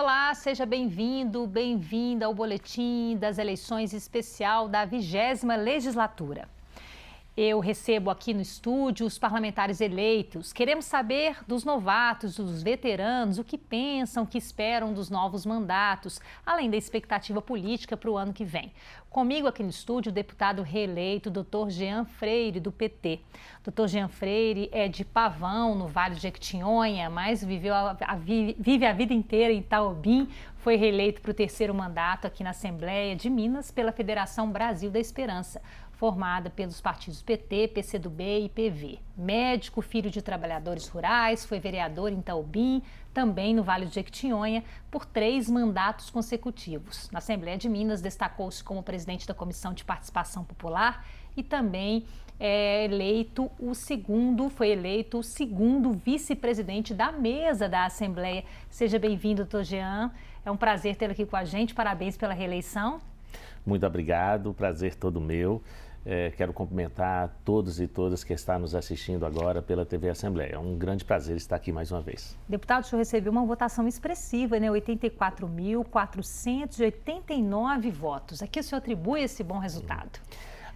Olá, seja bem-vindo, bem-vinda ao Boletim das Eleições Especial da 20ª Legislatura. Eu recebo aqui no estúdio os parlamentares eleitos. Queremos saber dos novatos, dos veteranos, o que pensam, o que esperam dos novos mandatos, além da expectativa política para o ano que vem. Comigo aqui no estúdio o deputado reeleito, Dr. Jean Freire, do PT. Dr. Jean Freire é de Pavão, no Vale do Jequitinhonha, mas vive a vida inteira em Itaobim. Foi reeleito para o 3º mandato aqui na Assembleia de Minas pela Federação Brasil da Esperança, formada pelos partidos PT, PCdoB e PV. Médico, filho de trabalhadores rurais, foi vereador em Itaobim, também no Vale do Jequitinhonha, por 3 mandatos consecutivos. Na Assembleia de Minas, destacou-se como presidente da Comissão de Participação Popular e também foi eleito o segundo vice-presidente da mesa da Assembleia. Seja bem-vindo, doutor Jean. É um prazer tê-lo aqui com a gente. Parabéns pela reeleição. Muito obrigado, prazer todo meu. Quero cumprimentar todos e todas que estão nos assistindo agora pela TV Assembleia. É um grande prazer estar aqui mais uma vez. Deputado, o senhor recebeu uma votação expressiva, né? 84.489 votos. A que o senhor atribui esse bom resultado?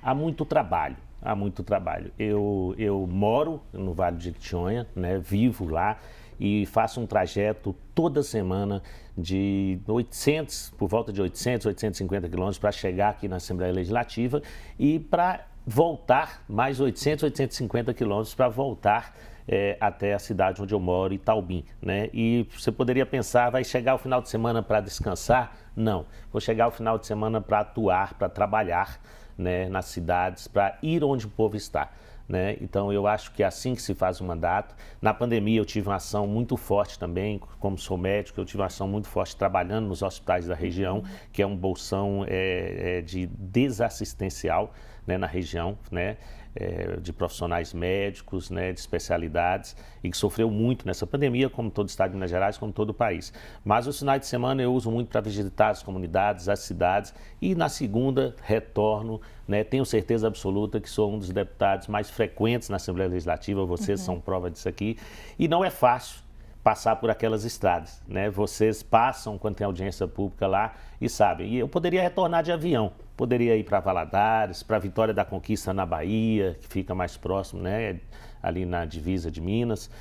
Há muito trabalho, há muito trabalho. Eu moro no Vale do Jequitinhonha, né? Vivo lá e faço um trajeto toda semana de 800, por volta de 800, 850 quilômetros para chegar aqui na Assembleia Legislativa e para voltar mais 800, 850 quilômetros para voltar até a cidade onde eu moro, Itaobim, né? E você poderia pensar, vai chegar o final de semana para descansar? Não, vou chegar o final de semana para atuar, para trabalhar, né, nas cidades, para ir onde o povo está. Né? Então, eu acho que é assim que se faz o mandato. Na pandemia, eu tive uma ação muito forte também, como sou médico, eu tive uma ação muito forte trabalhando nos hospitais da região, que é um bolsão de desassistencial, né, na região, né, de profissionais médicos, né, de especialidades, e que sofreu muito nessa pandemia, como todo o estado de Minas Gerais, como todo o país. Mas os finais de semana eu uso muito para visitar as comunidades, as cidades, e na segunda retorno, né, tenho certeza absoluta que sou um dos deputados mais frequentes na Assembleia Legislativa, vocês são prova disso aqui, e não é fácil passar por aquelas estradas, né? Vocês passam quando tem audiência pública lá e sabem. E eu poderia retornar de avião, poderia ir para Valadares, para Vitória da Conquista na Bahia, que fica mais próximo, né? Ali na divisa de Minas,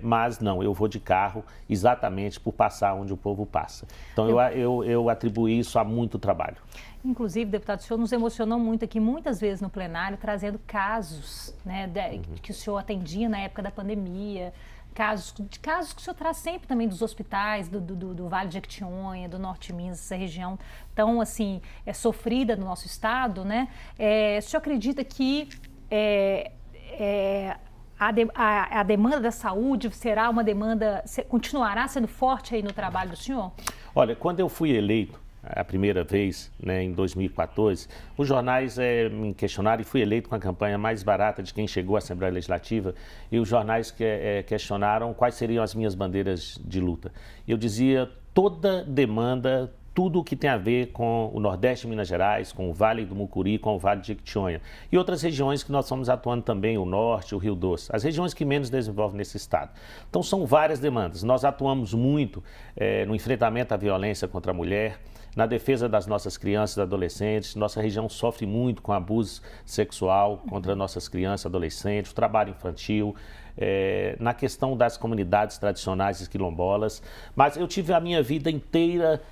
mas não, eu vou de carro exatamente por passar onde o povo passa. Então eu atribuí isso a muito trabalho. Inclusive, deputado, o senhor nos emocionou muito aqui, muitas vezes no plenário, trazendo casos, né, que o senhor atendia na época da pandemia, casos que o senhor traz sempre também dos hospitais, do Vale do Jequitinhonha, do Norte de Minas, essa região tão, assim, sofrida no nosso estado, né? O senhor acredita que a demanda da saúde será uma demanda, continuará sendo forte aí no trabalho do senhor? Olha, quando eu fui eleito a primeira vez, né, em 2014, os jornais me questionaram e fui eleito com a campanha mais barata de quem chegou à Assembleia Legislativa, e os jornais questionaram quais seriam as minhas bandeiras de luta. Eu dizia toda demanda, tudo o que tem a ver com o Nordeste de Minas Gerais, com o Vale do Mucuri, com o Vale de Jequitinhonha e outras regiões que nós estamos atuando também, o Norte, o Rio Doce, as regiões que menos desenvolvem nesse estado. Então são várias demandas. Nós atuamos muito no enfrentamento à violência contra a mulher, na defesa das nossas crianças e adolescentes. Nossa região sofre muito com abuso sexual contra nossas crianças e adolescentes, o trabalho infantil, na questão das comunidades tradicionais e quilombolas. Mas eu tive a minha vida inteira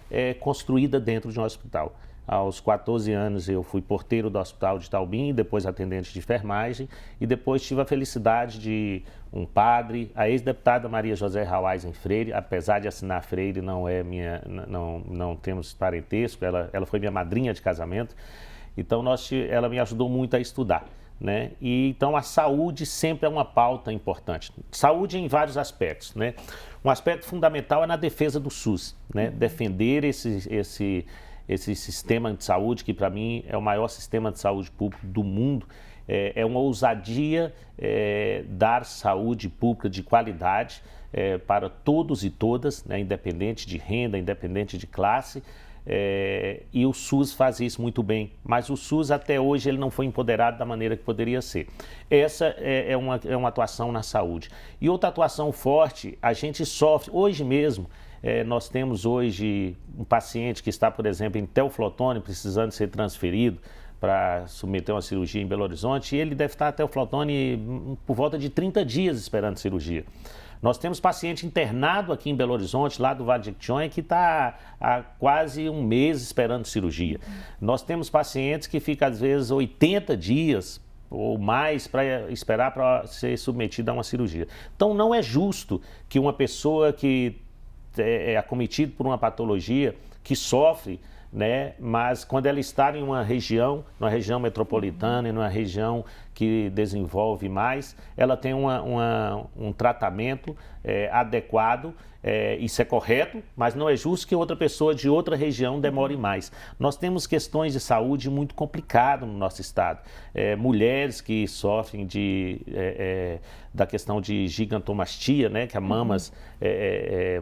construída dentro de um hospital. Aos 14 anos eu fui porteiro do Hospital de Itaobim, depois atendente de enfermagem, e depois tive a felicidade de um padre, a ex-deputada Maria José Rauaisen Freire, apesar de assinar Freire, não temos parentesco, ela foi minha madrinha de casamento, então ela me ajudou muito a estudar, né? E então a saúde sempre é uma pauta importante. Saúde em vários aspectos, né? Um aspecto fundamental é na defesa do SUS, né? Defender esse sistema de saúde, que para mim é o maior sistema de saúde público do mundo. É uma ousadia dar saúde pública de qualidade para todos e todas, né, independente de renda, independente de classe, e o SUS faz isso muito bem, mas o SUS até hoje ele não foi empoderado da maneira que poderia ser. Essa é uma atuação na saúde. E outra atuação forte, a gente sofre, hoje mesmo, nós temos hoje um paciente que está, por exemplo, em Teoflotone, precisando ser transferido para submeter uma cirurgia em Belo Horizonte, e ele deve estar até o Teoflotone por volta de 30 dias esperando cirurgia. Nós temos paciente internado aqui em Belo Horizonte, lá do Vale de Jequitinhonha, que está há quase um mês esperando cirurgia. Nós temos pacientes que ficam, às vezes, 80 dias ou mais para esperar para ser submetida a uma cirurgia. Então, não é justo que uma pessoa que é acometida por uma patologia, que sofre, né, mas quando ela está em uma região metropolitana, em uma região que desenvolve mais, ela tem um tratamento adequado, isso é correto, mas não é justo que outra pessoa de outra região demore mais. Nós temos questões de saúde muito complicadas no nosso estado. Mulheres que sofrem da questão de gigantomastia, né, que há mamas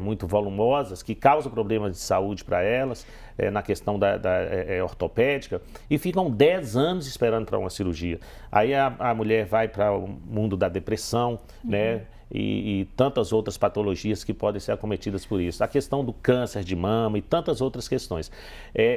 muito volumosas, que causam problemas de saúde para elas, na questão ortopédica, e ficam 10 anos esperando para uma cirurgia. Aí a mulher vai para o mundo da depressão, né? E tantas outras patologias que podem ser acometidas por isso. A questão do câncer de mama e tantas outras questões.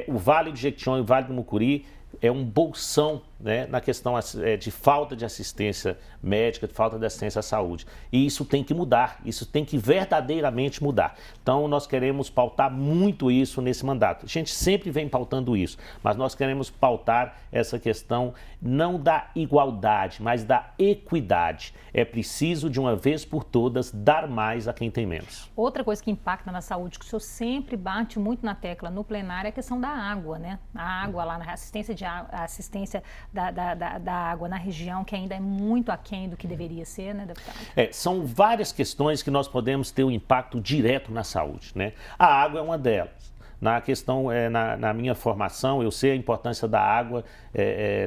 O Vale de Jequitinhonha e o Vale do Mucuri é um bolsão, né, na questão de falta de assistência médica, de falta de assistência à saúde. E isso tem que mudar, isso tem que verdadeiramente mudar. Então, nós queremos pautar muito isso nesse mandato. A gente sempre vem pautando isso, mas nós queremos pautar essa questão não da igualdade, mas da equidade. É preciso, de uma vez por todas, dar mais a quem tem menos. Outra coisa que impacta na saúde, que o senhor sempre bate muito na tecla no plenário, é a questão da água, né? A água lá, na assistência a assistência da água na região, que ainda é muito aquém do que deveria ser, né, deputado? São várias questões que nós podemos ter um impacto direto na saúde, né? A água é uma delas. Na questão, na minha formação, eu sei a importância da água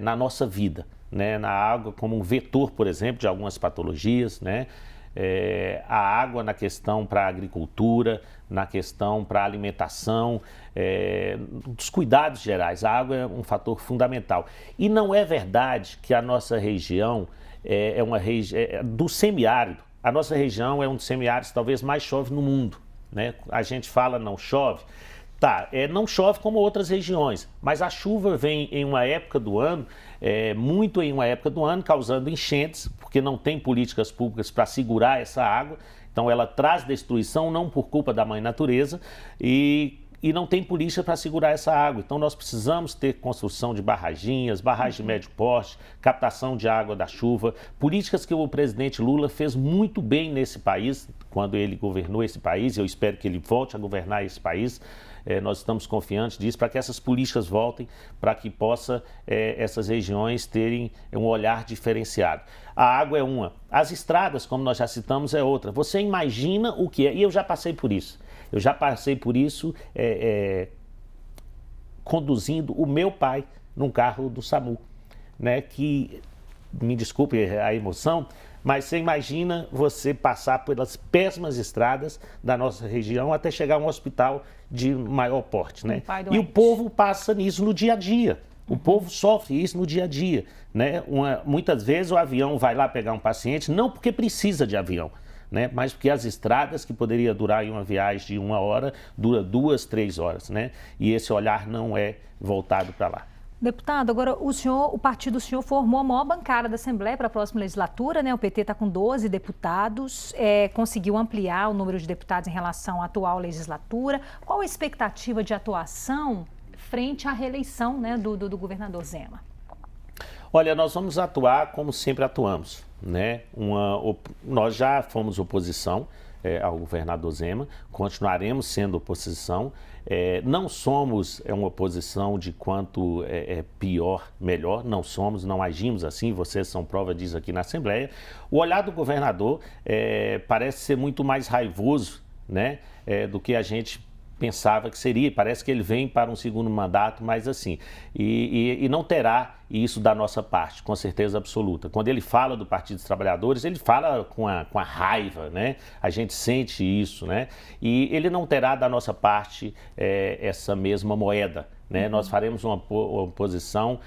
na nossa vida, né? Na água como um vetor, por exemplo, de algumas patologias, né? A água na questão para a agricultura, na questão para a alimentação, dos cuidados gerais. A água é um fator fundamental. E não é verdade que a nossa região é uma região do semiárido. A nossa região é um dos semiáridos talvez mais chove no mundo, né? A gente fala não chove. Tá, não chove como outras regiões, mas a chuva vem em uma época do ano, muito em uma época do ano, causando enchentes, porque não tem políticas públicas para segurar essa água. Então ela traz destruição, não por culpa da mãe natureza, e não tem política para segurar essa água. Então nós precisamos ter construção de barragens de médio porte, captação de água da chuva, políticas que o presidente Lula fez muito bem nesse país, quando ele governou esse país, eu espero que ele volte a governar esse país. Nós estamos confiantes disso, para que essas políticas voltem, para que possa essas regiões terem um olhar diferenciado. A água é uma. As estradas, como nós já citamos, é outra. Você imagina o que é, e eu já passei por isso. Eu já passei por isso conduzindo o meu pai num carro do SAMU, né? Que, me desculpe a emoção, mas você imagina você passar pelas péssimas estradas da nossa região até chegar a um hospital de maior porte, né? E o povo passa nisso no dia a dia. O povo sofre isso no dia a dia, né? Muitas vezes o avião vai lá pegar um paciente, não porque precisa de avião, né? Mas porque as estradas que poderia durar em uma viagem de 1 hora, dura 2, 3 horas, né? E esse olhar não é voltado para lá. Deputado, agora o partido do senhor formou a maior bancada da Assembleia para a próxima legislatura, né? O PT está com 12 deputados, conseguiu ampliar o número de deputados em relação à atual legislatura. Qual a expectativa de atuação frente à reeleição, né, do governador Zema? Olha, nós vamos atuar como sempre atuamos, né? Nós já fomos oposição ao governador Zema, continuaremos sendo oposição. Não somos uma oposição de quanto pior, melhor, não somos, não agimos assim, vocês são prova disso aqui na Assembleia. O olhar do governador parece ser muito mais raivoso, né, do que a gente pensava que seria. Parece que ele vem para um segundo mandato, mas assim, e não terá isso da nossa parte, com certeza absoluta. Quando ele fala do Partido dos Trabalhadores, ele fala com a raiva, né? A gente sente isso, né? E ele não terá da nossa parte essa mesma moeda, né? Nós faremos uma oposição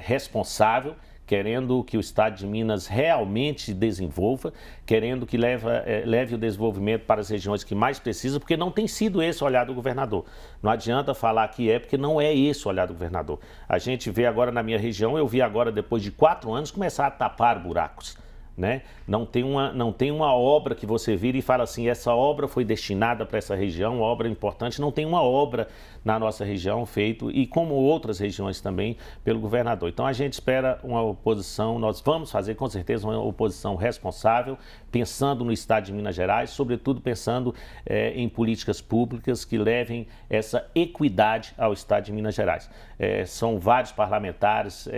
responsável, querendo que o Estado de Minas realmente desenvolva, querendo que leve o desenvolvimento para as regiões que mais precisam, porque não tem sido esse o olhar do governador. Não adianta falar que é, porque não é esse o olhar do governador. A gente vê agora na minha região, eu vi agora depois de 4 anos começar a tapar buracos. Né? Não tem uma obra que você vira e fala assim, essa obra foi destinada para essa região, uma obra importante. Não tem uma obra na nossa região feita, e como outras regiões também, pelo governador. Então a gente espera uma oposição, nós vamos fazer com certeza uma oposição responsável, pensando no Estado de Minas Gerais, sobretudo pensando em políticas públicas que levem essa equidade ao Estado de Minas Gerais. São vários parlamentares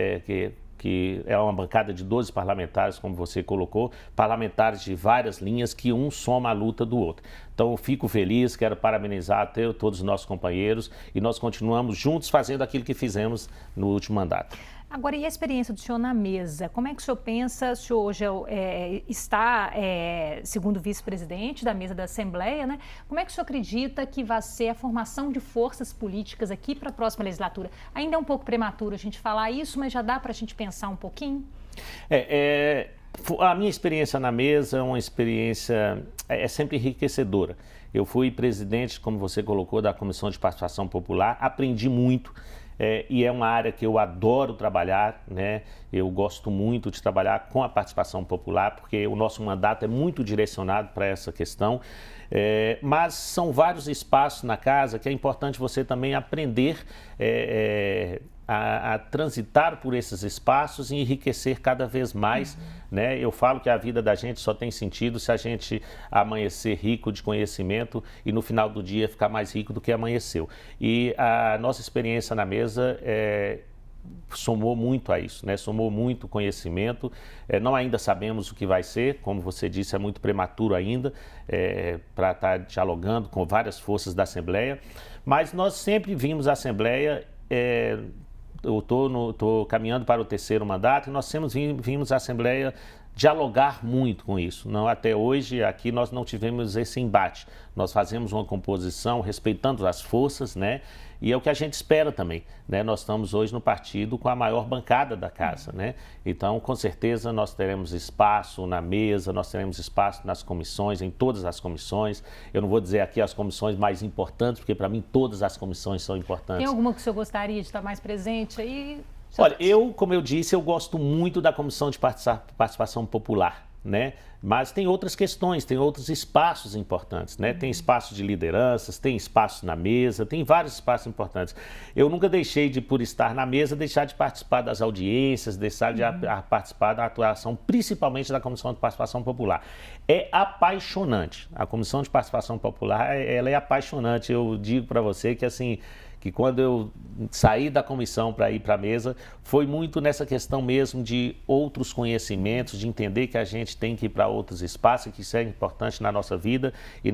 que é uma bancada de 12 parlamentares, como você colocou, parlamentares de várias linhas, que um soma a luta do outro. Então, eu fico feliz, quero parabenizar todos os nossos companheiros, e nós continuamos juntos fazendo aquilo que fizemos no último mandato. Agora, e a experiência do senhor na mesa? Como é que o senhor pensa? O senhor hoje está, segundo vice-presidente da mesa da Assembleia, né? Como é que o senhor acredita que vai ser a formação de forças políticas aqui para a próxima legislatura? Ainda é um pouco prematuro a gente falar isso, mas já dá para a gente pensar um pouquinho? A minha experiência na mesa é uma experiência sempre enriquecedora. Eu fui presidente, como você colocou, da Comissão de Participação Popular, aprendi muito. E é uma área que eu adoro trabalhar, né? Eu gosto muito de trabalhar com a participação popular, porque o nosso mandato é muito direcionado para essa questão. Mas são vários espaços na casa que é importante você também aprender a transitar por esses espaços e enriquecer cada vez mais, né? Eu falo que a vida da gente só tem sentido se a gente amanhecer rico de conhecimento e no final do dia ficar mais rico do que amanheceu. E a nossa experiência na mesa somou muito a isso, né? Somou muito conhecimento. Não ainda sabemos o que vai ser, como você disse, é muito prematuro ainda para estar dialogando com várias forças da Assembleia, mas nós sempre vimos a Assembleia. Eu estou caminhando para o 3º mandato e nós sempre vimos a Assembleia dialogar muito com isso. Não, até hoje, aqui nós não tivemos esse embate. Nós fazemos uma composição respeitando as forças, né? E é o que a gente espera também, né? Nós estamos hoje no partido com a maior bancada da casa, né? Então, com certeza, nós teremos espaço na mesa, nós teremos espaço nas comissões, em todas as comissões. Eu não vou dizer aqui as comissões mais importantes, porque para mim todas as comissões são importantes. Tem alguma que o senhor gostaria de estar mais presente aí? Olha, como eu disse, eu gosto muito da Comissão de Participação Popular, né? Mas tem outras questões, tem outros espaços importantes, né? Tem espaços de lideranças, tem espaços na mesa, tem vários espaços importantes. Eu nunca deixei de, por estar na mesa, deixar de participar das audiências, deixar de participar da atuação, principalmente da Comissão de Participação Popular. É apaixonante. A Comissão de Participação Popular, ela é apaixonante. Eu digo para você que, assim, que quando eu saí da comissão para ir para a mesa, foi muito nessa questão mesmo de outros conhecimentos, de entender que a gente tem que ir para outros espaços, que isso é importante na nossa vida e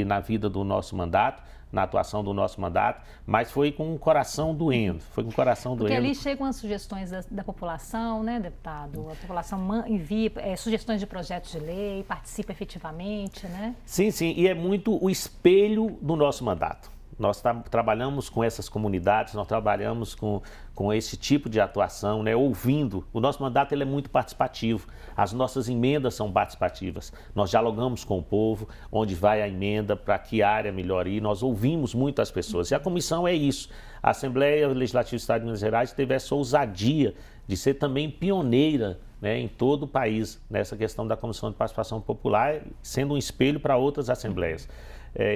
na vida do nosso mandato, na atuação do nosso mandato, mas foi com o coração doendo, Porque ali chegam as sugestões da população, né, deputado? A população envia sugestões de projetos de lei, participa efetivamente, né? Sim, e é muito o espelho do nosso mandato. Nós trabalhamos com essas comunidades, nós trabalhamos com esse tipo de atuação, né, ouvindo. O nosso mandato ele é muito participativo, as nossas emendas são participativas. Nós dialogamos com o povo, onde vai a emenda, para que área melhorie, nós ouvimos muito as pessoas. E a comissão é isso. A Assembleia Legislativa do Estado de Minas Gerais teve essa ousadia de ser também pioneira, né, em todo o país, nessa questão da Comissão de Participação Popular, sendo um espelho para outras assembleias.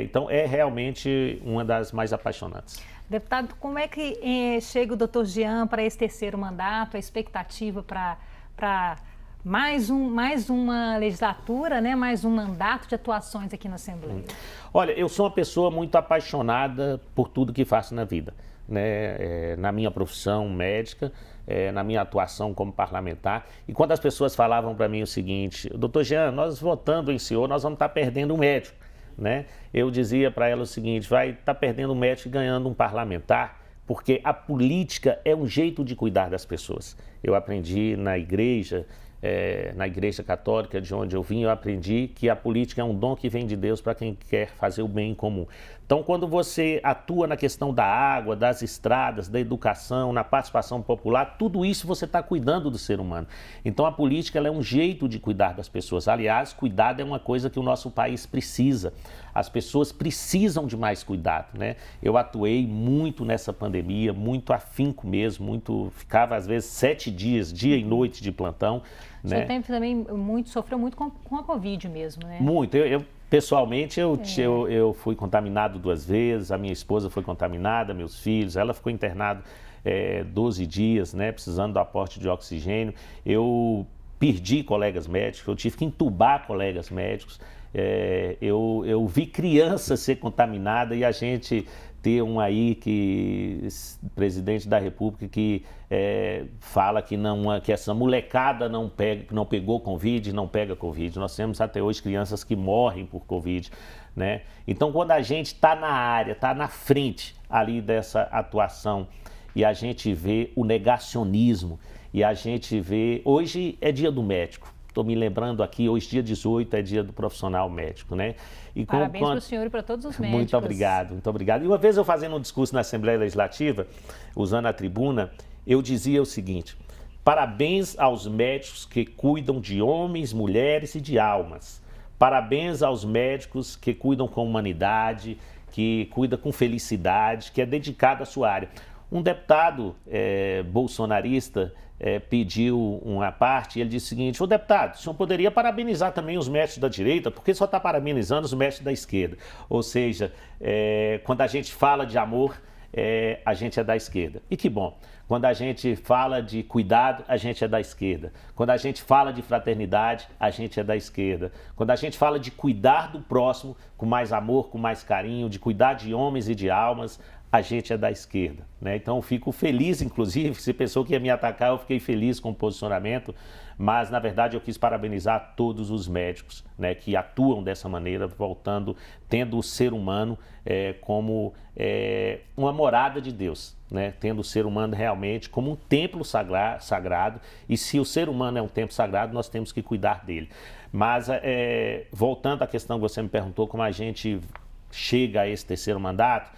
Então, é realmente uma das mais apaixonantes. Deputado, como é que chega o doutor Jean para esse 3º mandato, a expectativa para mais uma legislatura, né, mais um mandato de atuações aqui na Assembleia? Olha, eu sou uma pessoa muito apaixonada por tudo que faço na vida, né? Na minha profissão médica, na minha atuação como parlamentar. E quando as pessoas falavam para mim o seguinte, doutor Jean, nós votando em senhor, nós vamos estar perdendo um médico. Né? Eu dizia para ela o seguinte, vai estar perdendo um médico e ganhando um parlamentar, porque a política é um jeito de cuidar das pessoas. Eu aprendi na igreja católica de onde eu vim, eu aprendi que a política é um dom que vem de Deus para quem quer fazer o bem em comum. Então, quando você atua na questão da água, das estradas, da educação, na participação popular, tudo isso você está cuidando do ser humano. Então, a política ela é um jeito de cuidar das pessoas. Aliás, cuidado é uma coisa que o nosso país precisa. As pessoas precisam de mais cuidado, né? Eu atuei muito nessa pandemia, muito afinco mesmo, ficava às vezes 7 dias, dia e noite de plantão. O senhor também sofreu muito com a Covid mesmo, né? Muito. Pessoalmente, eu fui contaminado 2 vezes, a minha esposa foi contaminada, meus filhos, ela ficou internada 12 dias, né, precisando do aporte de oxigênio. Eu perdi colegas médicos, eu tive que entubar colegas médicos, eu vi criança ser contaminada e a gente ter presidente da República que fala que essa molecada não pegou Covid, não pega Covid. Nós temos até hoje crianças que morrem por Covid, né? Então, quando a gente está na área, está na frente ali dessa atuação e a gente vê o negacionismo e a gente vê... Hoje é dia do médico. Estou me lembrando aqui, hoje dia 18 é dia do profissional médico, né? Parabéns para o senhor e para todos os médicos. Muito obrigado, muito obrigado. E uma vez eu fazendo um discurso na Assembleia Legislativa, usando a tribuna, eu dizia o seguinte: parabéns aos médicos que cuidam de homens, mulheres e de almas. Parabéns aos médicos que cuidam com humanidade, que cuidam com felicidade, que é dedicado à sua área. Um deputado bolsonarista pediu uma parte e ele disse o seguinte: ô deputado, o senhor poderia parabenizar também os médicos da direita, porque só está parabenizando os médicos da esquerda. Ou seja, quando a gente fala de amor, a gente é da esquerda. E que bom. Quando a gente fala de cuidado, a gente é da esquerda. Quando a gente fala de fraternidade, a gente é da esquerda. Quando a gente fala de cuidar do próximo com mais amor, com mais carinho, de cuidar de homens e de almas, a gente é da esquerda, né? Então eu fico feliz, inclusive, se pensou que ia me atacar, eu fiquei feliz com o posicionamento, mas na verdade eu quis parabenizar todos os médicos, né, que atuam dessa maneira, tendo o ser humano como uma morada de Deus, né? Tendo o ser humano realmente como um templo sagrado, e se o ser humano é um templo sagrado, nós temos que cuidar dele. Mas voltando à questão que você me perguntou, como a gente chega a esse terceiro mandato,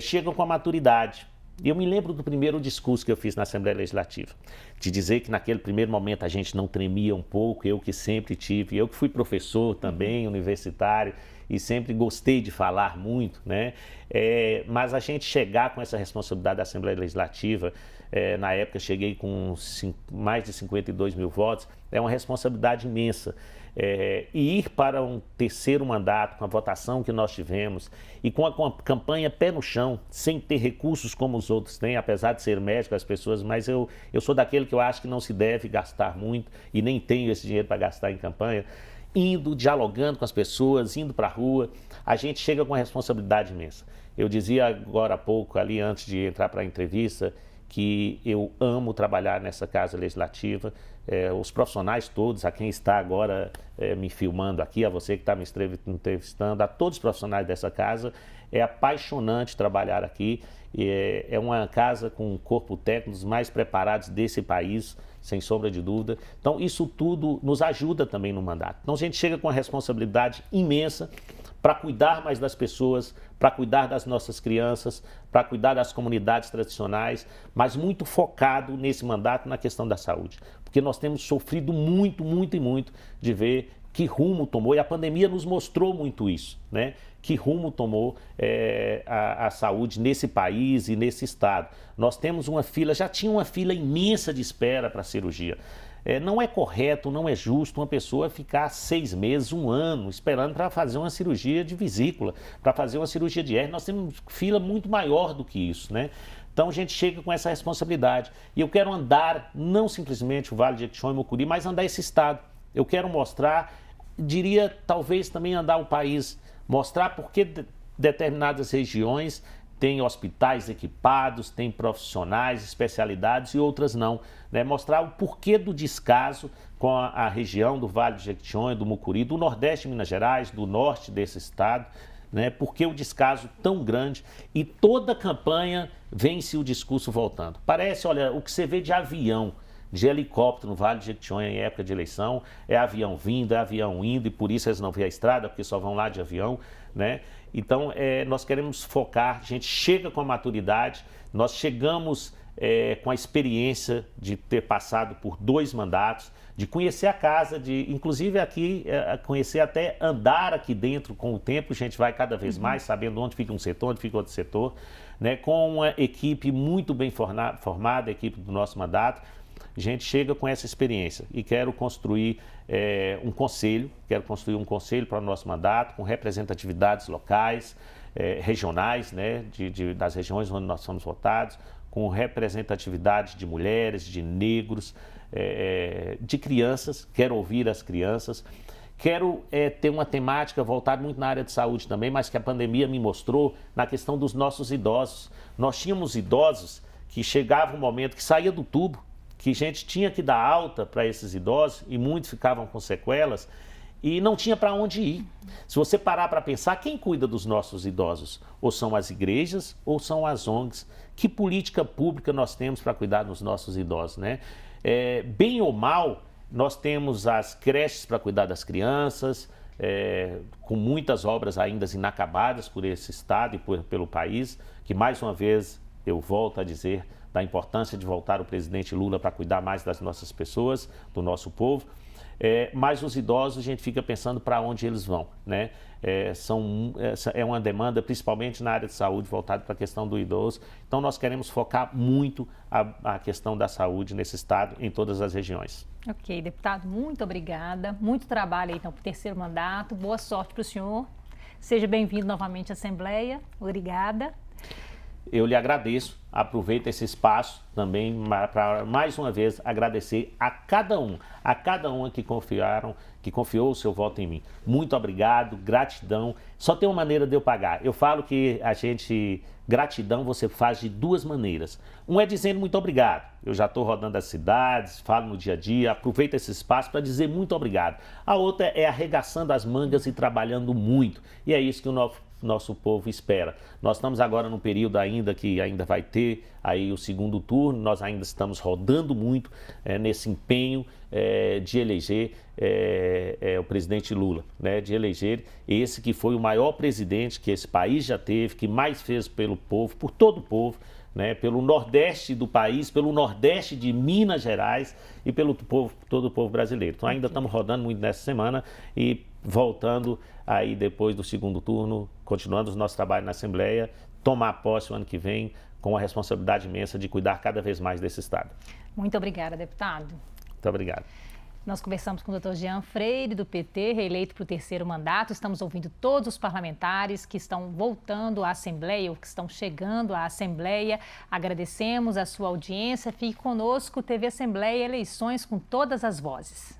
chegam com a maturidade. E eu me lembro do primeiro discurso que eu fiz na Assembleia Legislativa, de dizer que naquele primeiro momento a gente não tremia um pouco, eu que sempre tive, eu que fui professor também, universitário, e sempre gostei de falar muito, né? Mas a gente chegar com essa responsabilidade da Assembleia Legislativa, na época cheguei com mais de 52 mil votos, é uma responsabilidade imensa. E ir para um terceiro mandato, com a votação que nós tivemos, e com a campanha pé no chão, sem ter recursos como os outros têm, apesar de ser médico, as pessoas, mas eu sou daquele que eu acho que não se deve gastar muito, e nem tenho esse dinheiro para gastar em campanha, dialogando com as pessoas, indo para a rua, a gente chega com uma responsabilidade imensa. Eu dizia agora há pouco, ali antes de entrar para a entrevista, que eu amo trabalhar nessa Casa Legislativa. Os profissionais todos, a quem está agora me filmando aqui, a você que está me entrevistando, a todos os profissionais dessa casa, é apaixonante trabalhar aqui. É uma casa com um corpo técnico dos mais preparados desse país, sem sombra de dúvida. Então, isso tudo nos ajuda também no mandato. Então, a gente chega com uma responsabilidade imensa para cuidar mais das pessoas, para cuidar das nossas crianças, para cuidar das comunidades tradicionais, mas muito focado nesse mandato na questão da saúde. Porque nós temos sofrido muito, muito e muito de ver que rumo tomou, e a pandemia nos mostrou muito isso, né? Que rumo tomou a saúde nesse país e nesse estado. Nós temos uma fila, já tinha uma fila imensa de espera para a cirurgia. Não é correto, não é justo uma pessoa ficar 6 meses, 1 ano, esperando para fazer uma cirurgia de vesícula, para fazer uma cirurgia de hérnia. Nós temos fila muito maior do que isso, né? Então a gente chega com essa responsabilidade. E eu quero andar, não simplesmente o Vale de Jequitinhonha e Mucuri, mas andar esse estado. Eu quero mostrar, diria talvez também andar o país, mostrar por que determinadas regiões têm hospitais equipados, têm profissionais, especialidades e outras não, né? Mostrar o porquê do descaso com a região do Vale de Jequitinhonha, do Mucuri, do Nordeste de Minas Gerais, do Norte desse estado, né? Por que o descaso tão grande? E toda campanha vem-se o discurso voltando. Parece, olha, o que você vê de avião de helicóptero no Vale de Jequitinhonha em época de eleição, é avião vindo, é avião indo, e por isso eles não vêem a estrada, porque só vão lá de avião, né? Então, nós queremos focar, a gente chega com a maturidade, nós chegamos com a experiência de ter passado por 2 mandatos, de conhecer a casa, de inclusive aqui, conhecer até andar aqui dentro com o tempo, a gente vai cada vez mais sabendo onde fica um setor, onde fica outro setor, né? Com uma equipe muito bem formada, a equipe do nosso mandato, a gente chega com essa experiência e quero construir um conselho para o nosso mandato, com representatividades locais, regionais, né? Das regiões onde nós somos votados, com representatividade de mulheres, de negros, de crianças, quero ouvir as crianças. Quero ter uma temática voltada muito na área de saúde também, mas que a pandemia me mostrou na questão dos nossos idosos. Nós tínhamos idosos que chegava um momento que saía do tubo, que a gente tinha que dar alta para esses idosos e muitos ficavam com sequelas e não tinha para onde ir. Se você parar para pensar, quem cuida dos nossos idosos? Ou são as igrejas ou são as ONGs? Que política pública nós temos para cuidar dos nossos idosos, né? Bem ou mal, nós temos as creches para cuidar das crianças, com muitas obras ainda inacabadas por esse estado e pelo país, que mais uma vez eu volto a dizer da importância de voltar o presidente Lula para cuidar mais das nossas pessoas, do nosso povo. Mas os idosos, a gente fica pensando para onde eles vão, né? É uma demanda, principalmente na área de saúde, voltada para a questão do idoso. Então, nós queremos focar muito a questão da saúde nesse estado, em todas as regiões. Ok, deputado, muito obrigada. Muito trabalho aí, então, para o 3º mandato. Boa sorte para o senhor. Seja bem-vindo novamente à Assembleia. Obrigada. Eu lhe agradeço, aproveito esse espaço também para mais uma vez agradecer a cada um que confiou o seu voto em mim. Muito obrigado, gratidão. Só tem uma maneira de eu pagar. Eu falo que gratidão você faz de 2 maneiras. Um é dizendo muito obrigado. Eu já estou rodando as cidades, falo no dia a dia, aproveito esse espaço para dizer muito obrigado. A outra é arregaçando as mangas e trabalhando muito. E é isso que o nosso povo espera. Nós estamos agora num período que ainda vai ter aí o 2º turno, nós ainda estamos rodando muito nesse empenho de eleger o presidente Lula, né? De eleger esse que foi o maior presidente que esse país já teve, que mais fez pelo povo, por todo o povo, né? Pelo Nordeste do país, pelo Nordeste de Minas Gerais e pelo todo o povo brasileiro. Então ainda estamos rodando muito nessa semana e voltando aí depois do 2º turno, continuando os nossos trabalhos na Assembleia, tomar posse o ano que vem com a responsabilidade imensa de cuidar cada vez mais desse estado. Muito obrigada, deputado. Muito obrigado. Nós conversamos com o Dr. Jean Freire, do PT, reeleito para o 3º mandato. Estamos ouvindo todos os parlamentares que estão voltando à Assembleia ou que estão chegando à Assembleia. Agradecemos a sua audiência. Fique conosco, TV Assembleia, eleições com todas as vozes.